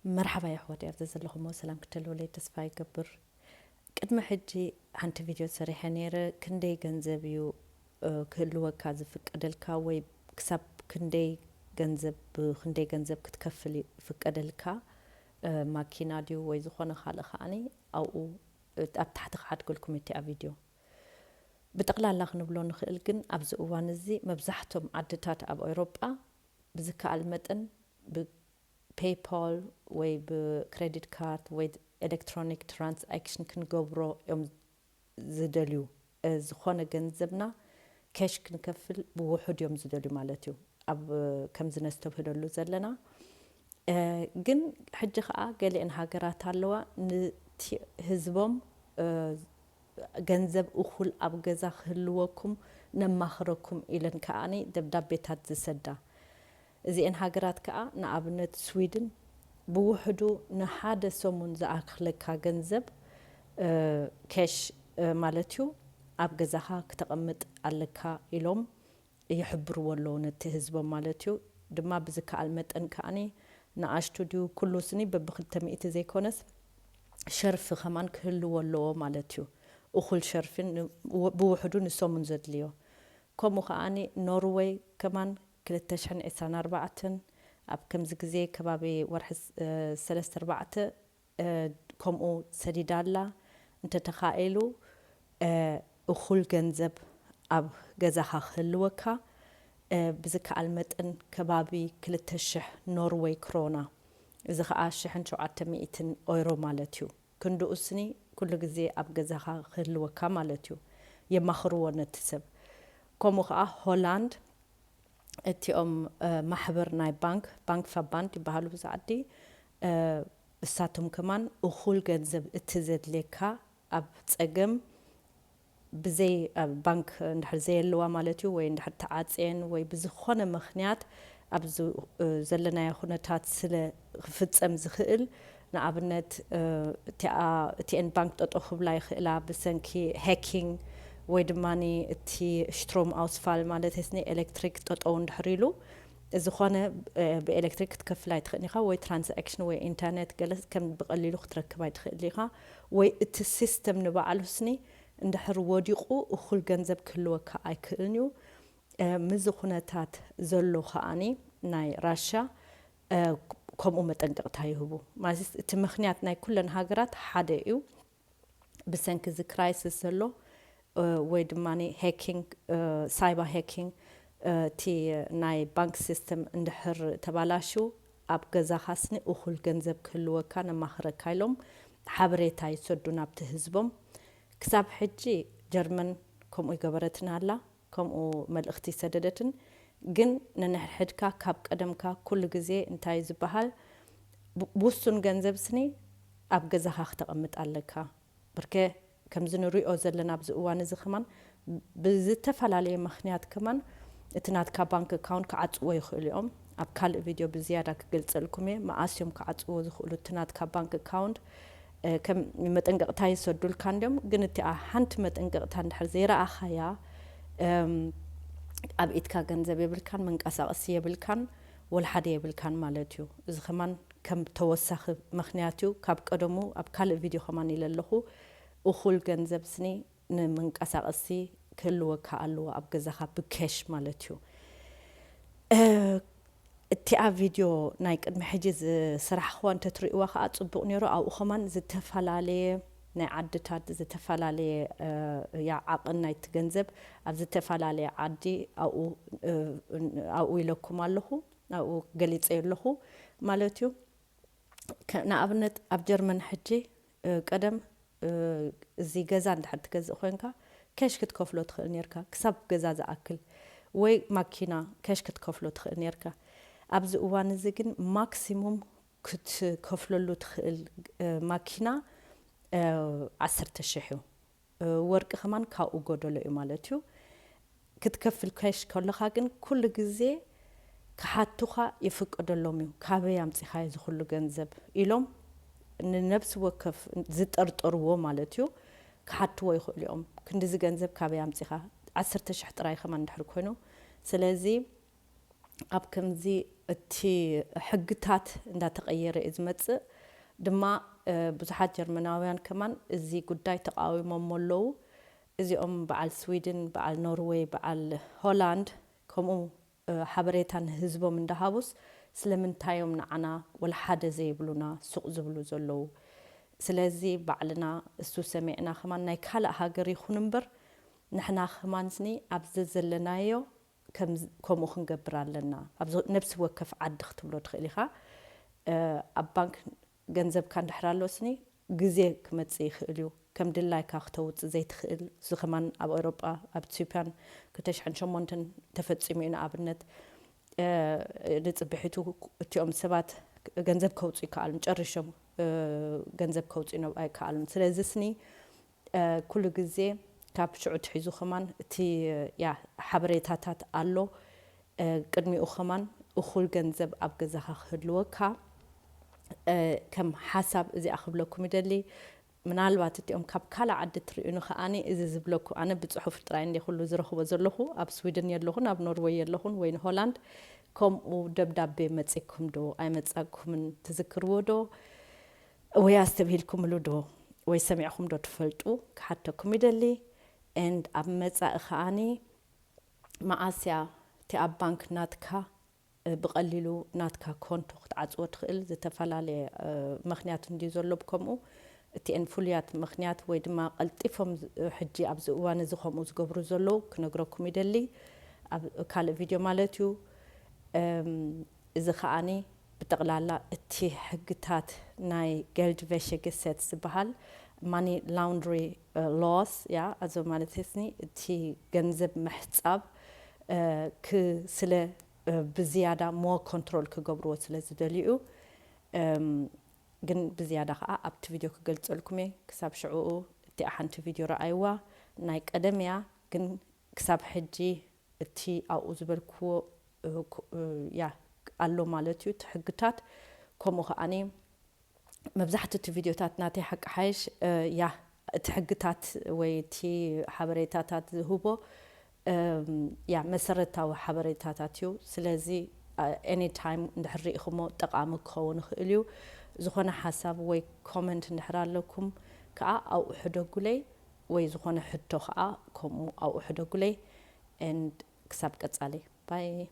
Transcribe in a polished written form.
مرحبا يا حواتي أبتز لكم وسلام كتلو لي تسفاي قبر قدم حجي عن فيديو صريحة نيرة كندي جنزبيو كلوا كاز فقدلكا وي كسب كندي جنزب كتكفلي فقدلكا ماكينة ديو وي زخونا خالخاني أو أب تحت خاد كلكم يتي فيديو بتقلال لغ نبلو نخيل جن أبز أوانزي مبزحتم عدتات أب أوروبا بزكا المتن PayPal ወይ بكريدت كارد ወይ ኤሌክትሮኒክ ትራንዛክሽን ክንገብሮ እዮም ዝደልዩ ዝኾነ ገንዘብና ካሽ ክንከፍል ብውሑድ እዮም ዝደልዩ ማለት እዩ ኣብ ከም ዝነስተብህለሉ ዘለና ግን ሕጂ ከዓ ገሊአን ሃገራት ኣለዋ ንህዝቦም ገንዘብ እኹል ኣብ ገዛ ክህልወኩም ነማኽረኩም ኢለን ከዓኒ ደብዳቤታት ዝሰዳ እዚአን ሃገራት ከዓ ንኣብነት ስዊድን ብውሕዱ ንሓደ ሰሙን ዝኣክለካ ገንዘብ ካሽ ማለት እዩ ኣብ ገዛኻ ክተቐምጥ ኣለካ ኢሎም ይሕብርዎ ኣለዉ ነቲ ህዝቦም ማለት እዩ ድማ ብዝከኣል መጠን ከዓኒ ንኣሽቱ ድዩ ኩሉ ስኒ በብ200 ዘይኮነስ ሸርፊ ኸማን ክህልዎ ኣለዎ ማለት እዩ እኹል ሸርፊን ብውሕዱ ንሰሙን ዘድልዮ ከምኡ ከዓኒ ኖርዌይ ከማን 2024 ኣብ ከምዚ ግዜ ከባቢ ወርሒ 3-4 ከምኡ ሰዲዳላ እንተተኻኢሉ እኹል ገንዘብ ኣብ ገዛኻ ክህልወካ ብዝከኣል መጠን ከባቢ 2000 ኖርዌይ ክሮና እዚ ከዓ 1700 ዩሮ ማለት እዩ ክንድኡ ስኒ ኩሉ ግዜ ኣብ ገዛኻ ክህልወካ ማለት እዩ የማኽርዎ ነቲ ሰብ ከምኡ ከዓ ሆላንድ እቲኦም ማሕበር ናይ ባንክ ፈባንድ ይበሃሉ ብዛዕዲ እሳቶም ከማን እኹል ገንዘብ እትዘድልየካ ኣብ ፀገም ብዘይ ባንክ እንድሕር ዘየለዋ ማለት እዩ ወይ እንድሕር ተዓፅየን ወይ ብዝኾነ ምኽንያት ኣብ ዘለናዮ ኩነታት ስለ ክፍፀም ዝኽእል ንኣብነት እቲአን ባንክ ጠጠው ክብላ ይኽእላ ብሰንኪ ሃኪንግ ወይ ድማኒ እቲ ሽትሮም ኣውስፋል ማለት እስኒ ኤሌክትሪክ ጠጠው እንድሕሪሉ ዝኾነ ብኤሌክትሪክ ክትከፍል ኣይትኽእል ኢኻ ወይ ትራንዛክሽን ወይ ኢንተርኔት ገለስ ከም ብቐሊሉ ክትረክብ ኣይትኽእል ኢኻ ወይ እቲ ሲስተም ንባዕሉ ስኒ እንድሕር ወዲቑ እኹል ገንዘብ ክህልወካ ኣይክእልን እዩ ምዝ ኩነታት ዘሎ ከዓኒ ናይ ራሻ ከምኡ መጠንቀቕታ ይህቡ ማለት እቲ ምኽንያት ናይ ኩለን ሃገራት ሓደ እዩ ብሰንኪ እዚ ክራይሲስ ዘሎ ወይ ድማኒ ሃኪንግ ሳይበር ሃኪንግ ቲ ናይ ባንክ ሲስተም እንድሕር ተባላሹ ኣብ ገዛኻስኒ እኹል ገንዘብ ክህልወካ ነማኽረካ ኢሎም ሓበሬታ ይሰዱ ናብቲ ህዝቦም ክሳብ ሕጂ ጀርመን ከምኡ ይገበረትና ኣላ ከምኡ መልእኽቲ ሰደደትን ግን ነንሕድካ ካብ ቀደምካ ኩሉ ግዜ እንታይ ዝበሃል ብውሱን ገንዘብ ስኒ ኣብ ገዛኻ ክተቐምጥ ኣለካ ብርከ ከምዚ ንሪኦ ዘለና ኣብዚ እዋን እዚ ኸማን ብዝተፈላለየ ምኽንያት ከማን እቲ ናትካ ባንክ ኣካውንት ክዓፅዎ ይኽእሉ እዮም ኣብ ካልእ ቪድዮ ብዝያዳ ክገልፀልኩም እየ መዓስ እዮም ክዓፅዎ ዝኽእሉ እቲ ናትካ ባንክ ኣካውንት ከም መጠንቀቕታ ይሰዱልካ እንዲኦም ግን እቲኣ ሓንቲ መጠንቀቕታ እንድሕር ዘይረኣኻያ ኣብ ኢትካ ገንዘብ የብልካን መንቀሳቐሲ የብልካን ወልሓደ የብልካን ማለት እዩ እዚ ኸማን ከም ተወሳኺ ምኽንያት እዩ ካብ ቀደሙ ኣብ ካልእ ቪድዮ ኸማን ኢለ ኣለኹ እኹል ገንዘብ ስኒ ንመንቀሳቐሲ ክህልወካ ኣለዎ ኣብ ገዛኻ ብካሽ ማለት እዩ እቲኣ ቪድዮ ናይ ቅድሚ ሕጂ ዝስራሕኽዋ እንተትሪእዋ ከዓ ፅቡቕ ነይሩ ኣብኡ ኸማን ዝተፈላለየ ናይ ዓድታት ዝተፈላለየ ዓቕን ናይቲ ገንዘብ ኣብ ዝተፈላለየ ዓዲ ኣብኡ ኢለኩም ኣለኹ ኣብኡ ገሊፀ ኣለኹ ማለት እዩ ንኣብነት ኣብ ጀርመን ሕጂ ቀደም እዚ ገዛ እንድሕር ትገዝእ ኮይንካ ካሽ ክትከፍሎ ትኽእል ነርካ ክሳብ ገዛ ዝኣክል ወይ ማኪና ካሽ ክትከፍሎ ትኽእል ነርካ ኣብዚ እዋን እዚ ግን ማክሲሙም ክትከፍለሉ ትኽእል ማኪና 10,000 እዩ ወርቂ ኸማን ካብኡ ጎደሎ እዩ ማለት እዩ ክትከፍል ካሽ ከለኻ ግን ኩሉ ግዜ ክሓቱኻ ይፍቀደሎም እዩ ካበይ ኣምፂኻዮ ዝኩሉ ገንዘብ ኢሎም ንነብሲ ወከፍ ዝጠርጠርዎ ማለት እዩ ክሓትዎ ይኽእሉ እዮም ክንዲዚ ገንዘብ ካበይ ኣምፂኻ 10,000 ጥራይ ኸማን እንድሕር ኮይኑ ስለዚ أب كمزي تي حقتات إندا تغير إزمت دما بزحات جرمناويان كمان إزي قداي تقاوي ممولو إزي بعل سويدن بعل نوروي بعل هولاند كمو حبريتان هزبو من دهابوس سلمن تايوم نعنا والحادة زي بلونا سوق زبلو زلو سلازي بعلنا السو سمعنا خمان نايكالا هاقري خننبر نحنا خمانسني أبز زلنايو كم خنقبر لنا أبز نفس وكف عد اختبلو تخيليخا أب بانك جنزب كان دحرالوسني جزء كمتسي خيليو كم دلاي كاختوت زي تخيل زخمان أب أوروبا أب تسيبان كتش عن شمونتن تفتسيمين أبنت نتصبحتو تيوم سبات جنزب كوتسي كالم جرشم جنزب كوتسي نو أي كالم سلازسني كل جزء كاب شعود حيزو خمان تي يا حبريتاتات ألو قدمي أخمان أخول جنزب أبجزها خلوكا كم حسب إذا أخبركم يدلي من الوقت تيوم كاب كلا عدة رئينو خاني إذا زبلكو أنا بتصحف تراين دي خلو زرخو وزرلخو أب سويدن يلهون أب نرويج يلهون وين هولند كم ودبدب بمتسكم دو أي متسكم من تذكروا دو ويستبهلكم لدو ويسمعكم دو تفلتو حتى كوميدلي and أب متسا خاني مع آسيا تي أب بانك ناتكا بقللو ناتكا كونتو تعصو تخيل زتفلالي مخنيات دي زلوبكمو تي انفوليات مخنيات ويدما قلطيفهم حجي ابز اوان زخم زغبرو زلو كنغركم يدلي كال فيديو مالتيو اذا خاني بتقلالا تي حقتات ناي جلد فيشيغسيت سبحال ماني لاوندري لوس يا ازو مالتسني تي ገንዘብ محصاب كسله بزياده مو كنترول كغبرو ስለዝደልዩ ግን بزياده أبت فيديو كقلت لكم كسب شعوء تي أحنت فيديو رأيوا ناي قدميا ግን كسب حجي تي أو زبلكو يا قالوا مالتيو تحقتات كم خاني مبزحت الفيديوهات ناتي حق حيش يا تحقتات ويتي حبريتات هوبو يا مسرتاو حبريتاتيو سلازي any time نحريخمو تقامك خون خيليو زخنا حساب وي كومنت نحرالكم كا او حدوغلي وي زخنا حتو خا كوم او حدوغلي and كسب قصالي باي